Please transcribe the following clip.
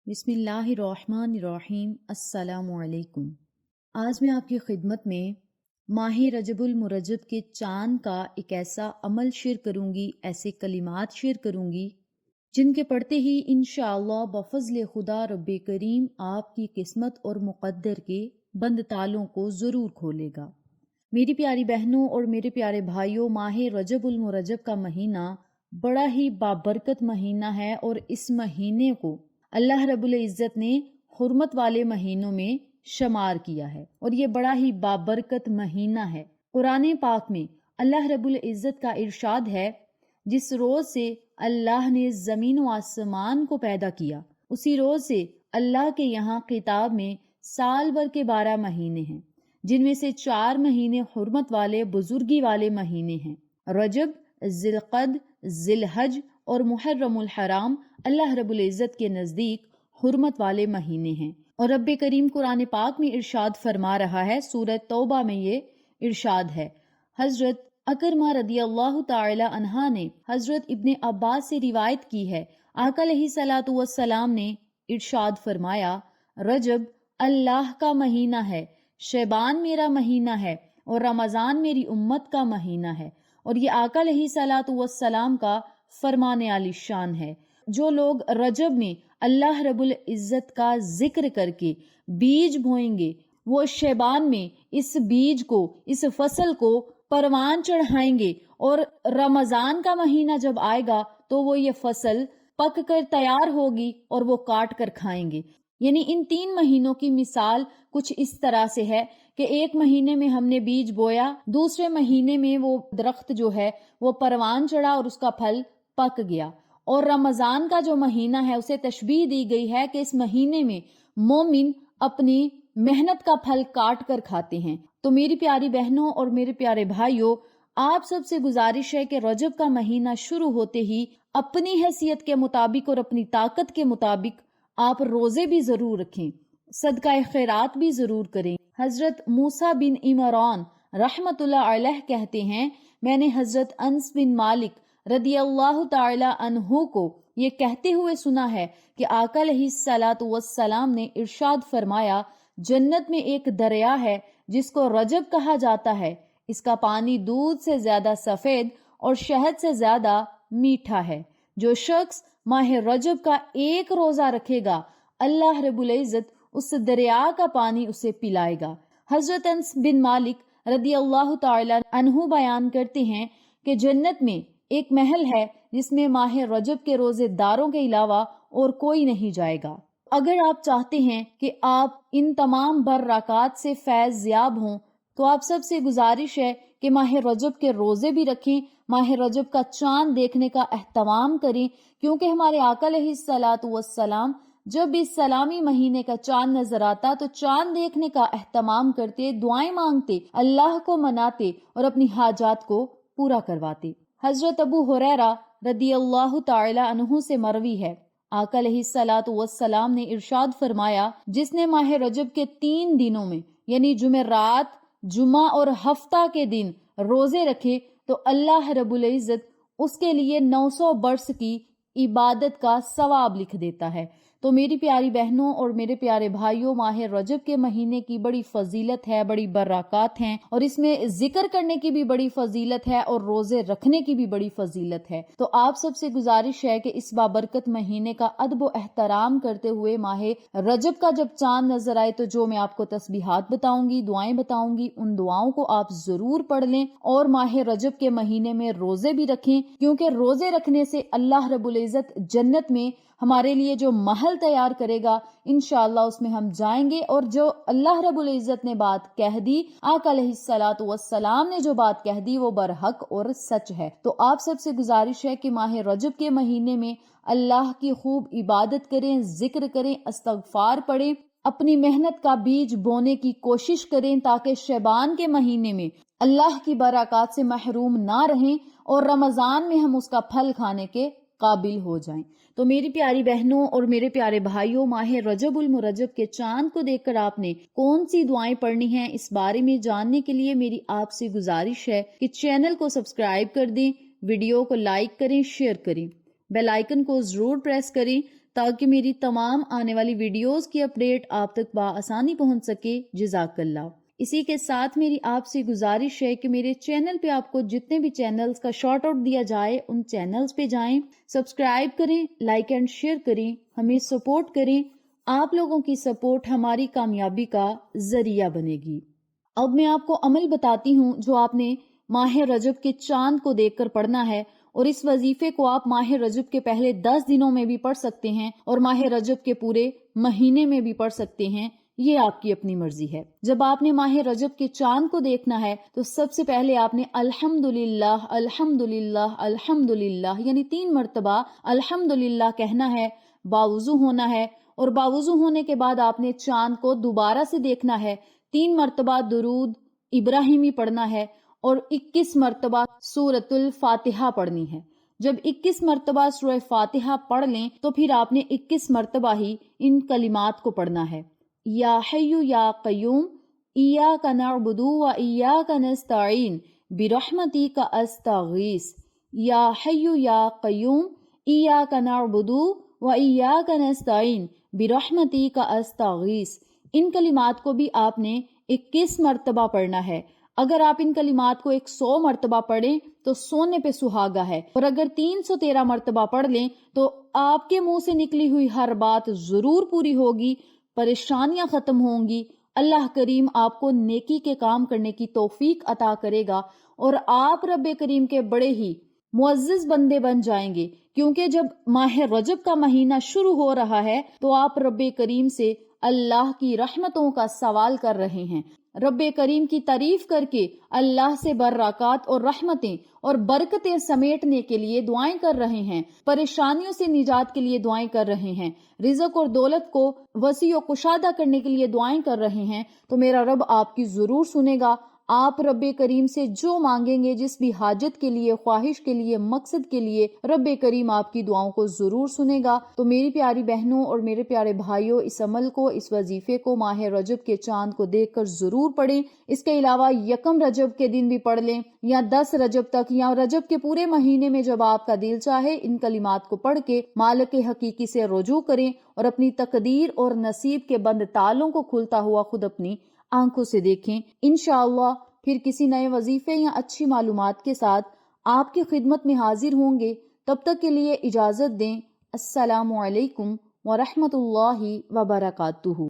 بسم اللہ الرحمن الرحیم۔ السلام علیکم۔ آج میں آپ کی خدمت میں ماہ رجب المرجب کے چاند کا ایک ایسا عمل شیئر کروں گی، ایسے کلمات شیئر کروں گی جن کے پڑھتے ہی انشاءاللہ بفضل خدا رب کریم آپ کی قسمت اور مقدر کے بند تالوں کو ضرور کھولے گا۔ میری پیاری بہنوں اور میرے پیارے بھائیوں، ماہ رجب المرجب کا مہینہ بڑا ہی بابرکت مہینہ ہے، اور اس مہینے کو اللہ رب العزت نے حرمت والے مہینوں میں شمار کیا ہے، اور یہ بڑا ہی بابرکت مہینہ ہے۔ قرآن پاک میں اللہ رب العزت کا ارشاد ہے، جس روز سے اللہ نے زمین و آسمان کو پیدا کیا، اسی روز سے اللہ کے یہاں کتاب میں سال بھر کے 12 مہینے ہیں، جن میں سے 4 مہینے حرمت والے بزرگی والے مہینے ہیں۔ رجب، ذی القعد، ذی الحج اور محرم الحرام اللہ رب العزت کے نزدیک حرمت والے مہینے ہیں۔ اور رب کریم قرآن پاک میں ارشاد فرما رہا ہے، سورہ توبہ میں یہ ارشاد ہے۔ حضرت اکرمہ رضی اللہ تعالی عنہ نے حضرت ابن عباس سے روایت کی ہے، آقا علیہ الصلوۃ والسلام نے ارشاد فرمایا، رجب اللہ کا مہینہ ہے، شعبان میرا مہینہ ہے، اور رمضان میری امت کا مہینہ ہے۔ اور یہ آقا علیہ الصلوۃ والسلام کا فرمان عالی شان ہے۔ جو لوگ رجب میں اللہ رب العزت کا ذکر کر کے بیج بوئیں گے، وہ شعبان میں اس بیج کو، اس فصل کو پروان چڑھائیں گے، اور رمضان کا مہینہ جب آئے گا تو وہ یہ فصل پک کر تیار ہوگی اور وہ کاٹ کر کھائیں گے۔ یعنی ان 3 مہینوں کی مثال کچھ اس طرح سے ہے کہ ایک مہینے میں ہم نے بیج بویا، دوسرے مہینے میں وہ درخت جو ہے وہ پروان چڑھا اور اس کا پھل پک گیا۔ اور رمضان کا جو مہینہ ہے اسے تشبیہ دی گئی ہے کہ اس مہینے میں مومن اپنی محنت کا پھل کاٹ کر کھاتے ہیں۔ تو میری پیاری بہنوں اور میرے پیارے بھائیوں، آپ سب سے گزارش ہے کہ رجب کا مہینہ شروع ہوتے ہی اپنی حیثیت کے مطابق اور اپنی طاقت کے مطابق آپ روزے بھی ضرور رکھیں، صدقہ خیرات بھی ضرور کریں۔ حضرت موسیٰ بن عمران رحمت اللہ علیہ کہتے ہیں، میں نے حضرت انس بن مالک رضی اللہ تعالی عنہ کو یہ کہتے ہوئے سنا ہے کہ آقا علیہ الصلوۃ والسلام نے ارشاد فرمایا، جنت میں ایک دریا ہے جس کو رجب کہا جاتا ہے، اس کا پانی دودھ سے زیادہ سفید اور شہد سے زیادہ میٹھا ہے۔ جو شخص ماہ رجب کا 1 روزہ رکھے گا، اللہ رب العزت اس دریا کا پانی اسے پلائے گا۔ حضرت انس بن مالک رضی اللہ تعالی عنہ بیان کرتے ہیں کہ جنت میں ایک محل ہے جس میں ماہ رجب کے روزے داروں کے علاوہ اور کوئی نہیں جائے گا۔ اگر آپ چاہتے ہیں کہ آپ ان تمام برکات سے فیض یاب ہوں تو آپ سب سے گزارش ہے کہ ماہ رجب کے روزے بھی رکھیں، ماہ رجب کا چاند دیکھنے کا اہتمام کریں، کیونکہ ہمارے آقا علیہ الصلوۃ والسلام جب اس سلامی مہینے کا چاند نظر آتا تو چاند دیکھنے کا اہتمام کرتے، دعائیں مانگتے، اللہ کو مناتے اور اپنی حاجات کو پورا کرواتے۔ حضرت ابو ہریرہ رضی اللہ تعالی عنہ سے مروی ہے، آقا علیہ الصلوۃ والسلام نے ارشاد فرمایا، جس نے ماہ رجب کے 3 دنوں میں یعنی جمعرات، جمعہ اور ہفتہ کے دن روزے رکھے تو اللہ رب العزت اس کے لیے 900 برس کی عبادت کا ثواب لکھ دیتا ہے۔ تو میری پیاری بہنوں اور میرے پیارے بھائیوں، ماہ رجب کے مہینے کی بڑی فضیلت ہے، بڑی برکات ہیں، اور اس میں ذکر کرنے کی بھی بڑی فضیلت ہے اور روزے رکھنے کی بھی بڑی فضیلت ہے۔ تو آپ سب سے گزارش ہے کہ اس بابرکت مہینے کا ادب و احترام کرتے ہوئے ماہ رجب کا جب چاند نظر آئے تو جو میں آپ کو تسبیحات بتاؤں گی، دعائیں بتاؤں گی، ان دعاؤں کو آپ ضرور پڑھ لیں، اور ماہ رجب کے مہینے میں روزے بھی رکھیں، کیونکہ روزے رکھنے سے اللہ رب العزت جنت میں ہمارے لیے جو محل تیار کرے گا، انشاءاللہ اس میں ہم جائیں گے، اور جو اللہ رب العزت نے بات کہہ دی، آقا علیہ الصلوۃ والسلام نے جو بات کہہ دی، وہ برحق اور سچ ہے۔ تو آپ سب سے گزارش ہے کہ ماہ رجب کے مہینے میں اللہ کی خوب عبادت کریں، ذکر کریں، استغفار پڑھیں، اپنی محنت کا بیج بونے کی کوشش کریں تاکہ شعبان کے مہینے میں اللہ کی برکات سے محروم نہ رہیں اور رمضان میں ہم اس کا پھل کھانے کے قابل ہو جائیں۔ تو میری پیاری بہنوں اور میرے پیارے بھائیوں، ماہ رجب المرجب کے چاند کو دیکھ کر آپ نے کون سی دعائیں پڑھنی ہیں، اس بارے میں جاننے کے لیے میری آپ سے گزارش ہے کہ چینل کو سبسکرائب کر دیں، ویڈیو کو لائک کریں، شیئر کریں، بیل آئیکن کو ضرور پریس کریں تاکہ میری تمام آنے والی ویڈیوز کی اپڈیٹ آپ تک بآسانی پہنچ سکے۔ جزاک اللہ۔ اسی کے ساتھ میری آپ سے گزارش ہے کہ میرے چینل پہ آپ کو جتنے بھی چینلز کا شارٹ آؤٹ دیا جائے ان چینلز پہ جائیں، سبسکرائب کریں، لائک اینڈ شیئر کریں، ہمیں سپورٹ کریں۔ آپ لوگوں کی سپورٹ ہماری کامیابی کا ذریعہ بنے گی۔ اب میں آپ کو عمل بتاتی ہوں جو آپ نے ماہ رجب کے چاند کو دیکھ کر پڑھنا ہے، اور اس وظیفے کو آپ ماہ رجب کے پہلے 10 دنوں میں بھی پڑھ سکتے ہیں اور ماہ رجب کے پورے مہینے میں بھی پڑھ سکتے ہیں، یہ آپ کی اپنی مرضی ہے۔ جب آپ نے ماہ رجب کے چاند کو دیکھنا ہے تو سب سے پہلے آپ نے الحمدللہ الحمدللہ الحمدللہ یعنی 3 مرتبہ الحمدللہ کہنا ہے، باوضو ہونا ہے، اور باوضو ہونے کے بعد آپ نے چاند کو دوبارہ سے دیکھنا ہے، 3 مرتبہ درود ابراہیمی پڑھنا ہے اور 21 مرتبہ سورۃ الفاتحہ پڑھنی ہے۔ جب 21 مرتبہ سورہ فاتحہ پڑھ لیں تو پھر آپ نے 21 مرتبہ ہی ان کلمات کو پڑھنا ہے۔ یا حی یا قیوم ایاک نعبد و ایاک نستعین برحمتک استغیث۔ یا حی یا قیوم ایاک نعبد و ایاک نستعین برحمتک استغیث۔ ان کلمات کو بھی آپ نے 21 مرتبہ پڑھنا ہے۔ اگر آپ ان کلمات کو 100 مرتبہ پڑھیں تو سونے پہ سہاگا ہے، اور اگر 313 مرتبہ پڑھ لیں تو آپ کے منہ سے نکلی ہوئی ہر بات ضرور پوری ہوگی، پریشانیاں ختم ہوں گی، اللہ کریم آپ کو نیکی کے کام کرنے کی توفیق عطا کرے گا، اور آپ رب کریم کے بڑے ہی معزز بندے بن جائیں گے، کیونکہ جب ماہ رجب کا مہینہ شروع ہو رہا ہے تو آپ رب کریم سے اللہ کی رحمتوں کا سوال کر رہے ہیں، رب کریم کی تعریف کر کے اللہ سے برکات اور رحمتیں اور برکتیں سمیٹنے کے لیے دعائیں کر رہے ہیں، پریشانیوں سے نجات کے لیے دعائیں کر رہے ہیں، رزق اور دولت کو وسیع و کشادہ کرنے کے لیے دعائیں کر رہے ہیں، تو میرا رب آپ کی ضرور سنے گا۔ آپ رب کریم سے جو مانگیں گے، جس بھی حاجت کے لیے، خواہش کے لیے، مقصد کے لیے، رب کریم آپ کی دعاؤں کو ضرور سنے گا۔ تو میری پیاری بہنوں اور میرے پیارے بھائیوں، اس عمل کو، اس وظیفے کو ماہ رجب کے چاند کو دیکھ کر ضرور پڑھیں۔ اس کے علاوہ یکم رجب کے دن بھی پڑھ لیں، یا 10 رجب تک، یا رجب کے پورے مہینے میں جب آپ کا دل چاہے ان کلمات کو پڑھ کے مالک حقیقی سے رجوع کریں اور اپنی تقدیر اور نصیب کے بند تالوں کو کھلتا ہوا خود اپنی آنکھوں سے دیکھیں۔ انشاءاللہ پھر کسی نئے وظیفے یا اچھی معلومات کے ساتھ آپ کی خدمت میں حاضر ہوں گے۔ تب تک کے لیے اجازت دیں۔ السلام علیکم ورحمۃ اللہ وبرکاتہ۔